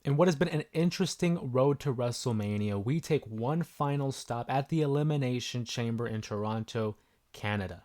In what has been an interesting road to WrestleMania, we take one final stop at the Elimination Chamber in Toronto, Canada.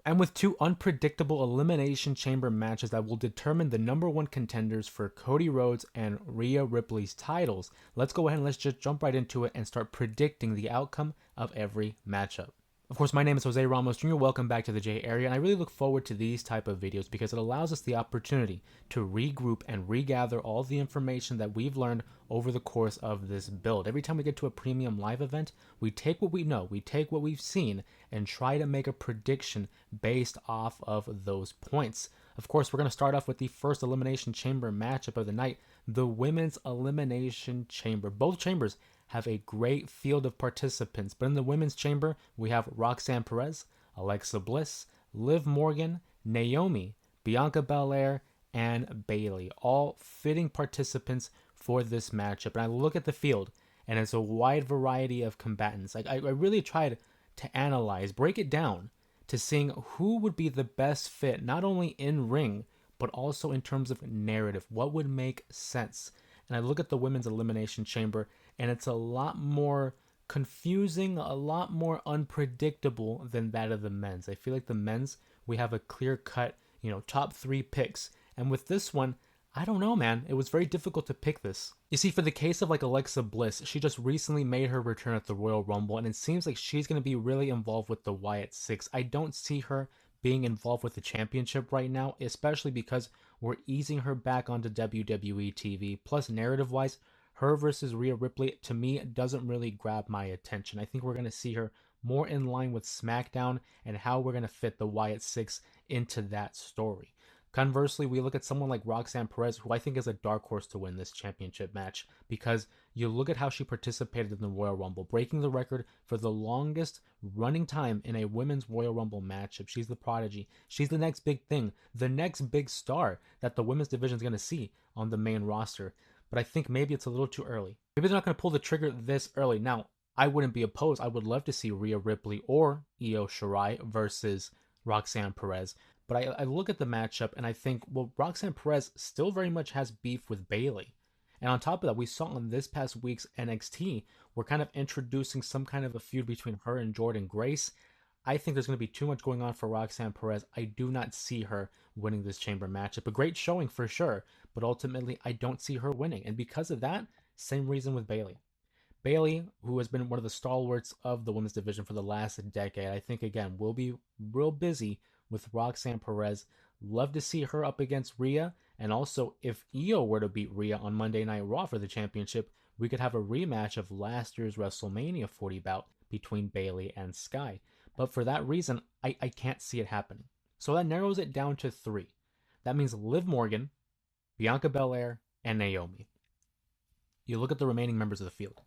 And with two unpredictable Elimination Chamber matches that will determine the number one contenders for Cody Rhodes and Rhea Ripley's titles, let's go ahead and let's just jump right into it and start predicting the outcome of every matchup. Of course, my name is Jose Ramos Jr. Welcome back to the J Area, and I really look forward to these type of videos because it allows us the opportunity to regroup and regather all the information that we've learned over the course of this build. Every time we get to a premium live event, we take what we know, we take what we've seen, and try to make a prediction based off of those points. Of course, we're going to start off with the first Elimination Chamber matchup of the night, the Women's Elimination Chamber. Both chambers have a great field of participants, but in the Women's Chamber, we have Roxanne Perez, Alexa Bliss, Liv Morgan, Naomi, Bianca Belair, and Bayley, all fitting participants for this matchup. And I look at the field, and it's a wide variety of combatants. I really tried to analyze, break it down, to seeing who would be the best fit, not only in ring, but also in terms of narrative. What would make sense? And I look at the Women's Elimination Chamber, and it's a lot more confusing, a lot more unpredictable than that of the men's. I feel like the men's, we have a clear-cut, top three picks. And with this one, I don't know, man. It was very difficult to pick this. You see, for the case of like Alexa Bliss, she just recently made her return at the Royal Rumble, and it seems like she's going to be really involved with the Wyatt Six. I don't see her being involved with the championship right now, especially because we're easing her back onto WWE TV. Plus, narrative-wise, her versus Rhea Ripley, to me, doesn't really grab my attention. I think we're going to see her more in line with SmackDown and how we're going to fit the Wyatt Six into that story. Conversely, we look at someone like Roxanne Perez, who I think is a dark horse to win this championship match, because you look at how she participated in the Royal Rumble, breaking the record for the longest running time in a women's Royal Rumble matchup. She's the prodigy. She's the next big thing, the next big star that the women's division is going to see on the main roster. But I think maybe it's a little too early. Maybe they're not going to pull the trigger this early. Now, I wouldn't be opposed. I would love to see Rhea Ripley or Io Shirai versus Roxanne Perez. But I look at the matchup and I think, well, Roxanne Perez still very much has beef with Bayley. And on top of that, we saw on this past week's NXT, we're kind of introducing some kind of a feud between her and Jordynne Grace. I think there's going to be too much going on for Roxanne Perez. I do not see her winning this chamber matchup. A great showing for sure, but ultimately I don't see her winning. And because of that, same reason with Bayley. Bayley, who has been one of the stalwarts of the women's division for the last decade, I think, again, will be real busy with Roxanne Perez. Love to see her up against Rhea. And also, if Io were to beat Rhea on Monday Night Raw for the championship, we could have a rematch of last year's WrestleMania 40 bout between Bayley and Sky. But for that reason, I can't see it happening. So that narrows it down to three. That means Liv Morgan, Bianca Belair, and Naomi. You look at the remaining members of the field.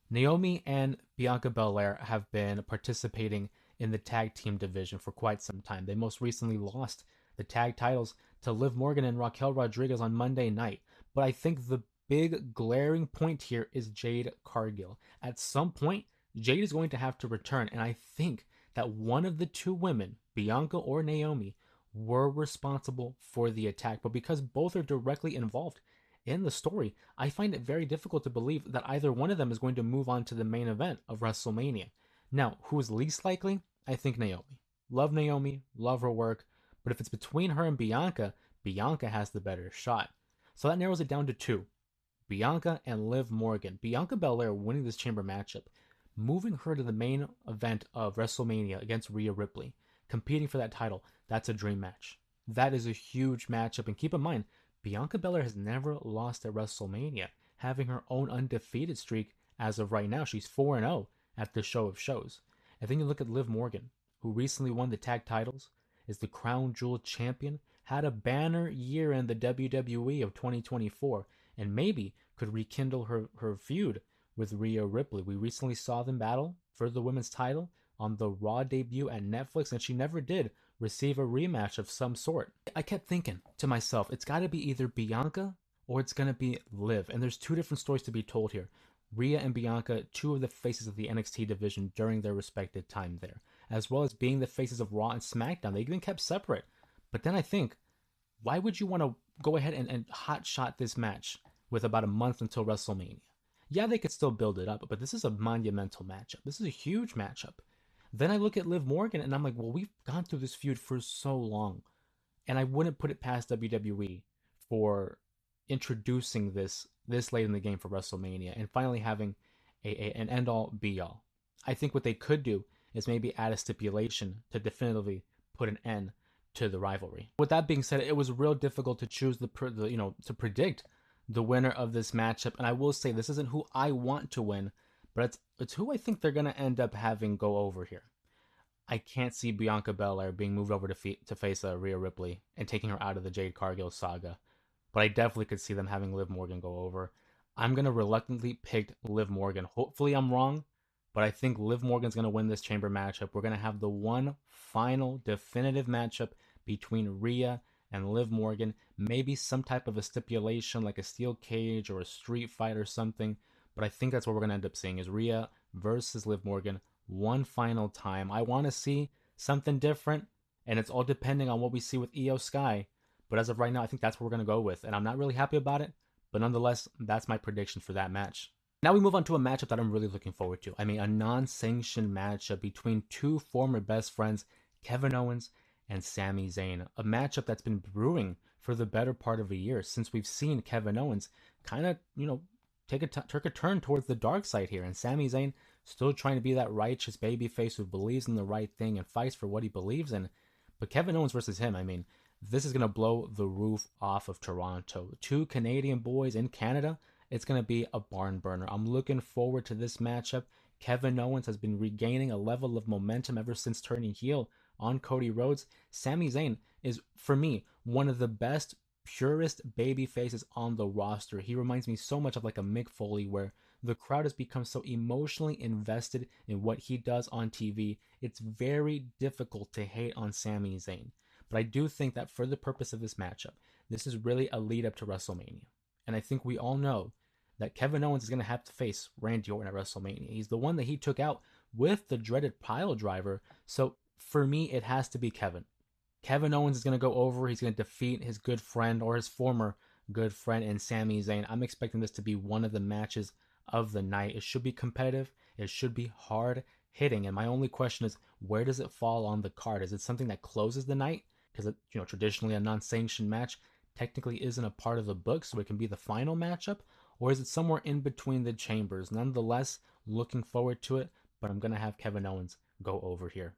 Naomi and Bianca Belair have been participating in the tag team division for quite some time. They most recently lost the tag titles to Liv Morgan and Raquel Rodriguez on Monday night. But I think the big glaring point here is Jade Cargill. At some point, Jade is going to have to return, and I think that one of the two women, Bianca or Naomi, were responsible for the attack. But because both are directly involved in the story, I find it very difficult to believe that either one of them is going to move on to the main event of WrestleMania. Now, who is least likely? I think Naomi. Naomi, love her work, but if it's between her and Bianca, Bianca has the better shot. So that narrows it down to two. Bianca and Liv Morgan. Bianca Belair winning this chamber matchup, moving her to the main event of WrestleMania against Rhea Ripley, competing for that title, that's a dream match. That is a huge matchup, and keep in mind, Bianca Belair has never lost at WrestleMania, having her own undefeated streak as of right now. She's 4-0 at the show of shows. And then you look at Liv Morgan, who recently won the tag titles, is the crown jewel champion, had a banner year in the WWE of 2024, and maybe could rekindle her feud with Rhea Ripley. We recently saw them battle for the women's title on the Raw debut at Netflix, and she never did receive a rematch of some sort. I kept thinking to myself, it's got to be either Bianca or it's going to be Liv. And there's two different stories to be told here. Rhea and Bianca, two of the faces of the NXT division during their respective time there, as well as being the faces of Raw and SmackDown. They even kept separate. But then I think, why would you want to go ahead and hot shot this match with about a month until WrestleMania. Yeah, they could still build it up, but this is a monumental matchup. This is a huge matchup. Then I look at Liv Morgan and I'm like, well, we've gone through this feud for so long. And I wouldn't put it past WWE for introducing this late in the game for WrestleMania and finally having an end all be all. I think what they could do is maybe add a stipulation to definitively put an end to the rivalry. With that being said, it was real difficult to choose to predict the winner of this matchup, and I will say this isn't who I want to win, but it's who I think they're gonna end up having go over here. I can't see Bianca Belair being moved over to face Rhea Ripley and taking her out of the Jade Cargill saga, but I definitely could see them having Liv Morgan go over. I'm gonna reluctantly pick Liv Morgan. Hopefully I'm wrong, but I think Liv Morgan's gonna win this chamber matchup. We're gonna have the one final definitive matchup between Rhea and Liv Morgan. Maybe some type of a stipulation like a steel cage or a street fight or something. But I think that's what we're gonna end up seeing is Rhea versus Liv Morgan one final time. I want to see something different, and it's all depending on what we see with Io Sky. But as of right now, I think that's what we're going to go with, and I'm not really happy about it. But nonetheless, that's my prediction for that match. Now we move on to a matchup that I'm really looking forward to. I mean, a non-sanctioned matchup between two former best friends, Kevin Owens and Sami Zayn. A matchup that's been brewing for the better part of a year since we've seen Kevin Owens kind of, take a turn towards the dark side here, and Sami Zayn still trying to be that righteous babyface who believes in the right thing and fights for what he believes in. But Kevin Owens versus him, I mean, this is going to blow the roof off of Toronto. Two Canadian boys in Canada, it's going to be a barn burner. I'm looking forward to this matchup. Kevin Owens has been regaining a level of momentum ever since turning heel on Cody Rhodes. Sami Zayn is, for me, one of the best purest baby faces on the roster. He reminds me so much of like a Mick Foley, where the crowd has become so emotionally invested in what he does on TV. It's very difficult to hate on Sami Zayn. But I do think that for the purpose of this matchup, this is really a lead up to WrestleMania. And I think we all know that Kevin Owens is going to have to face Randy Orton at WrestleMania. He's the one that he took out with the dreaded pile driver. So for me, it has to be Kevin. Kevin Owens is going to go over. He's going to defeat his good friend or his former good friend in Sami Zayn. I'm expecting this to be one of the matches of the night. It should be competitive. It should be hard hitting. And my only question is, where does it fall on the card? Is it something that closes the night? Because traditionally a non-sanctioned match technically isn't a part of the book, so it can be the final matchup, or is it somewhere in between the chambers? Nonetheless, looking forward to it, but I'm going to have Kevin Owens go over here.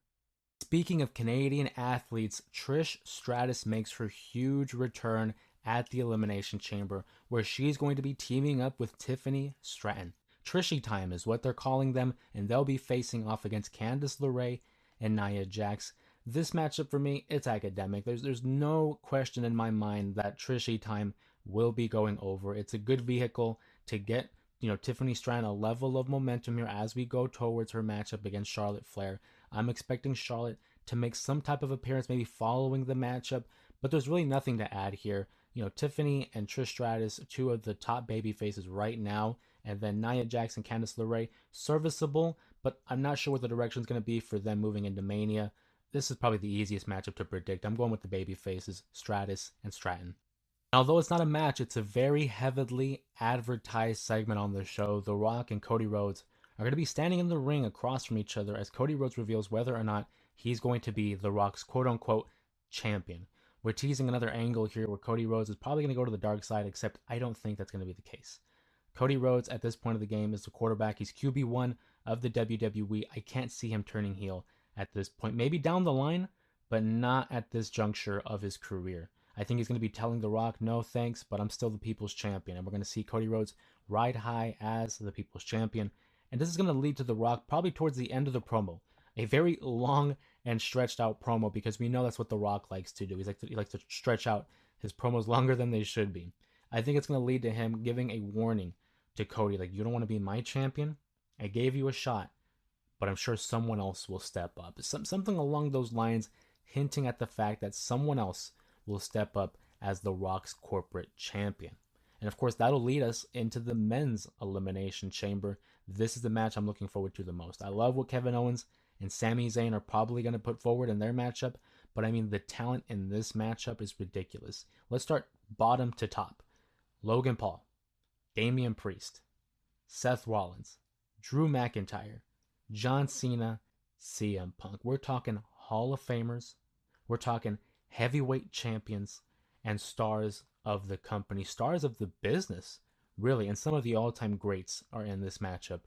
Speaking of Canadian athletes, Trish Stratus makes her huge return at the Elimination Chamber, where she's going to be teaming up with Tiffany Stratton. Trishy time is what they're calling them, and they'll be facing off against Candice LeRae and Nia Jax. This matchup for me, it's academic. There's no question in my mind that Trishy time will be going over. It's a good vehicle to get Tiffany Stratton a level of momentum here as we go towards her matchup against Charlotte Flair. I'm expecting Charlotte to make some type of appearance maybe following the matchup, but there's really nothing to add here. Tiffany and Trish Stratus, two of the top baby faces right now, and then Nia Jax and Candice LeRae, serviceable, but I'm not sure what the direction is going to be for them moving into Mania. This is probably the easiest matchup to predict. I'm going with the baby faces, Stratus and Stratton. Although it's not a match, it's a very heavily advertised segment on the show. The Rock and Cody Rhodes are going to be standing in the ring across from each other as Cody Rhodes reveals whether or not he's going to be The Rock's quote-unquote champion. We're teasing another angle here where Cody Rhodes is probably going to go to the dark side, except I don't think that's going to be the case. Cody Rhodes, at this point of the game, is the quarterback. He's QB1 of the WWE. I can't see him turning heel at this point. Maybe down the line, but not at this juncture of his career. I think he's going to be telling The Rock, no thanks, but I'm still the People's Champion. And we're going to see Cody Rhodes ride high as the People's Champion. And this is going to lead to The Rock probably towards the end of the promo. A very long and stretched out promo, because we know that's what The Rock likes to do. He likes to stretch out his promos longer than they should be. I think it's going to lead to him giving a warning to Cody, like, you don't want to be my champion? I gave you a shot, but I'm sure someone else will step up. Something along those lines, hinting at the fact that someone else will step up as The Rock's corporate champion. And of course, that'll lead us into the men's Elimination Chamber. This is the match I'm looking forward to the most. I love what Kevin Owens and Sami Zayn are probably going to put forward in their matchup, but I mean, the talent in this matchup is ridiculous. Let's start bottom to top. Logan Paul, Damian Priest, Seth Rollins, Drew McIntyre, John Cena, CM Punk. We're talking Hall of Famers. We're talking heavyweight champions and stars of the company, stars of the business, really. And some of the all time greats are in this matchup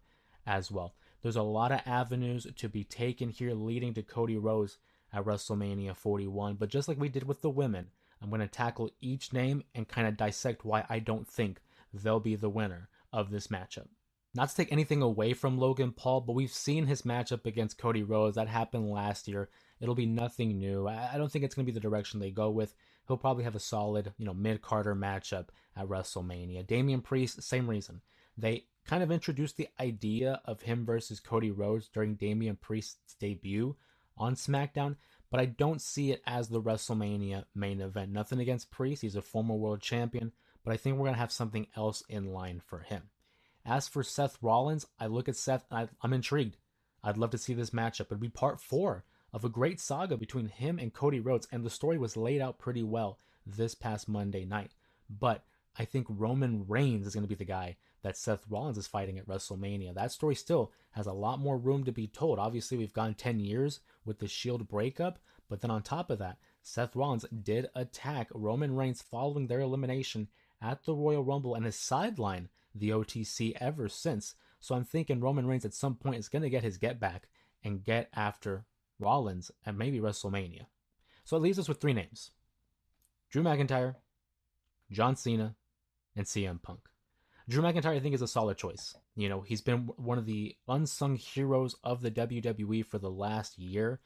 as well. There's a lot of avenues to be taken here leading to Cody Rhodes at WrestleMania 41. But just like we did with the women, I'm going to tackle each name and kind of dissect why I don't think they'll be the winner of this matchup. Not to take anything away from Logan Paul, but we've seen his matchup against Cody Rhodes. That happened last year. It'll be nothing new. I don't think it's going to be the direction they go with. He'll probably have a solid, mid-Carter matchup at WrestleMania. Damian Priest, same reason. They kind of introduced the idea of him versus Cody Rhodes during Damian Priest's debut on SmackDown, but I don't see it as the WrestleMania main event. Nothing against Priest. He's a former world champion, but I think we're going to have something else in line for him. As for Seth Rollins, I look at Seth and I'm intrigued. I'd love to see this matchup. It'd be part 4 of a great saga between him and Cody Rhodes, and the story was laid out pretty well this past Monday night. But I think Roman Reigns is going to be the guy that Seth Rollins is fighting at WrestleMania. That story still has a lot more room to be told. Obviously, we've gone 10 years with the Shield breakup, but then on top of that, Seth Rollins did attack Roman Reigns following their elimination at the Royal Rumble and has sidelined the OTC ever since. So I'm thinking Roman Reigns at some point is going to get his get back and get after Rollins at maybe WrestleMania. So it leaves us with 3 names: Drew McIntyre, John Cena, and CM Punk. Drew McIntyre, I think, is a solid choice. He's been one of the unsung heroes of the WWE for the last year,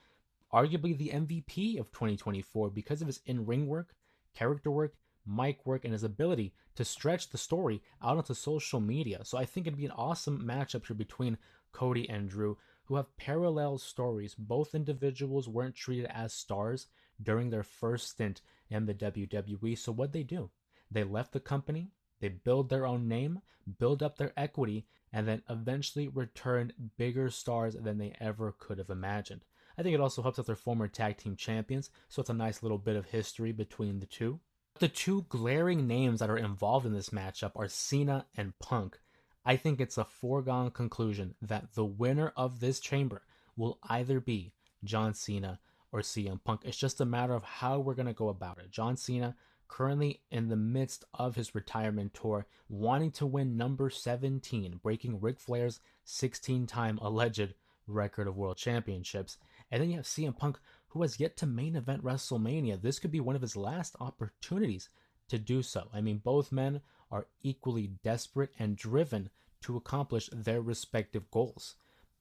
arguably the MVP of 2024 because of his in-ring work, character work, mic work, and his ability to stretch the story out onto social media. So I think it'd be an awesome matchup here between Cody and Drew, who have parallel stories. Both individuals weren't treated as stars during their first stint in the WWE. So what they do? They left the company, they build their own name, build up their equity, and then eventually returned bigger stars than they ever could have imagined. I think it also helps that they're former tag team champions, so it's a nice little bit of history between the two. The 2 glaring names that are involved in this matchup are Cena and Punk. I think it's a foregone conclusion that the winner of this chamber will either be John Cena or CM Punk. It's just a matter of how we're going to go about it. John Cena, currently in the midst of his retirement tour, wanting to win number 17, breaking Ric Flair's 16-time alleged record of world championships. And then you have CM Punk, who has yet to main event WrestleMania. This could be one of his last opportunities to do so. I mean, both men are equally desperate and driven to accomplish their respective goals.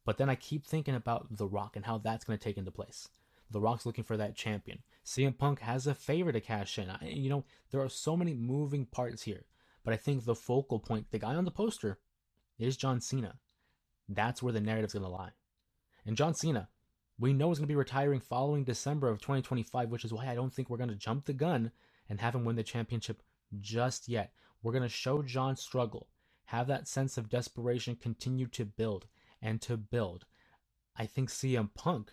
But then I keep thinking about The Rock and how that's going to take into place. The Rock's looking for that champion. CM Punk has a favor to cash in. There are so many moving parts here. But I think the focal point, the guy on the poster, is John Cena. That's where the narrative's going to lie. And John Cena, we know is going to be retiring following December of 2025, which is why I don't think we're going to jump the gun and have him win the championship just yet. We're going to show John struggle, have that sense of desperation continue to build and to build. I think CM Punk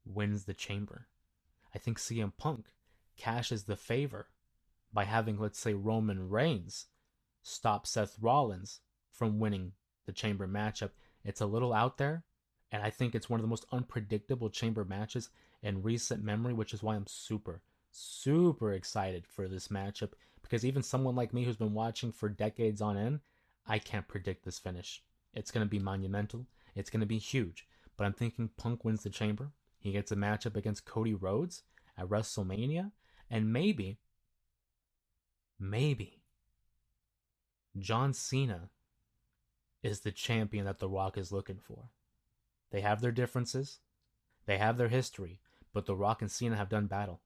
wins the chamber. I think CM Punk cashes the favor by having, let's say, Roman Reigns stop Seth Rollins from winning the chamber matchup. It's a little out there, and I think it's one of the most unpredictable chamber matches in recent memory, which is why I'm super, super excited for this matchup. Because even someone like me who's been watching for decades on end, I can't predict this finish. It's going to be monumental. It's going to be huge. But I'm thinking Punk wins the chamber. He gets a matchup against Cody Rhodes at WrestleMania. And maybe John Cena is the champion that The Rock is looking for. They have their differences. They have their history. But The Rock and Cena have done battle.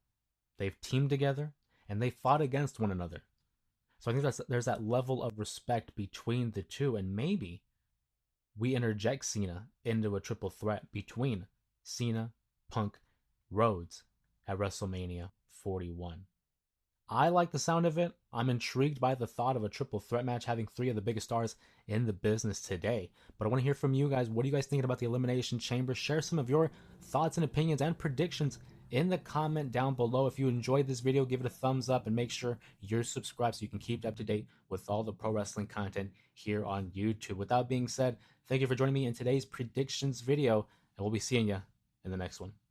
They've teamed together, and they fought against one another. So I think there's that level of respect between the two, and maybe we interject Cena into a triple threat between Cena, Punk, Rhodes at WrestleMania 41. I like the sound of it. I'm intrigued by the thought of a triple threat match having 3 of the biggest stars in the business today. But I want to hear from you guys. What are you guys thinking about the Elimination Chamber? Share some of your thoughts and opinions and predictions in the comment down below. If you enjoyed this video, give it a thumbs up and make sure you're subscribed so you can keep up to date with all the pro wrestling content here on YouTube. With that being said, thank you for joining me in today's predictions video, and we'll be seeing you in the next one.